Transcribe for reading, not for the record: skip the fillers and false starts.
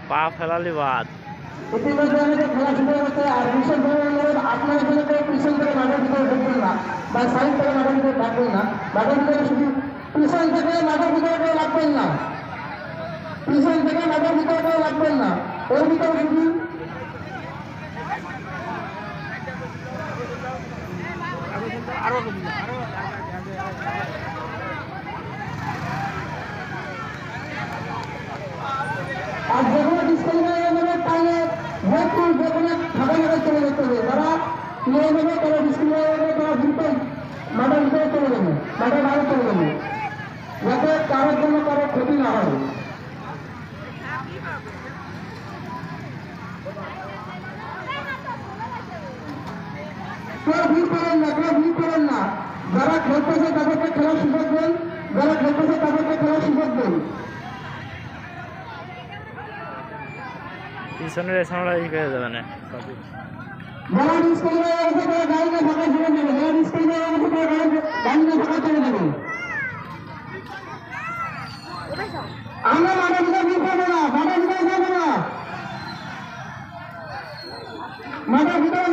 পা ফেলালি বাদ। ইতিমধ্যে আমাদের খেলা শুরু হচ্ছে। আর ভীষণ ধরনের আপনার এখানে কেউ পিছন করে মাঠের ভিতরে ঢুকবেন না বা সাইড থেকে মাঠের ভিতরে থাকবেন না। মাঠের ভিতরে শুধু পিছন থেকে মাঠের ভিতরে কেউ লাগবেন না, পিছন থেকে মাঠের ভিতরে কেউ লাগবেন না, ওর ভিতরে শুধু আর যে কোনো ডিসকাউন্ট তাহলে ভর্তি যে কোনো ফাঁকা মাঠে চলে যেতে হবে। তারা নিয়ে নেবে, তারা ডিসকাউন্ট তারা দ্রুত মাঠের ভিতরে চলে যাবে, মাঠের বাইরে চলে যাবে, যাতে কারোর জন্য কারো ক্ষতি না হয়। কেউ ভিড় করেন না, কেউ ভিড় করেন না। যারা খেলতেছে তাদেরকে খেলার সুযোগ দেন, যারা খেলতেছে তাদেরকে খেলার সুযোগ দেন। পিছনের এসামরা ই হয়ে যাবে না। যারা ডিসকাউন্ট আছে তারা গাড়িকে ফাঁকা ছেড়ে দেবে, যারা ডিসকাউন্ট আছে তারা গাড়িকে ফাঁকা ছেড়ে দেবে। আমরা মাঠের ভিতরে ভিড় করবো না, মাঠের ভিতরে যাবো না, মাঠের ভিতরে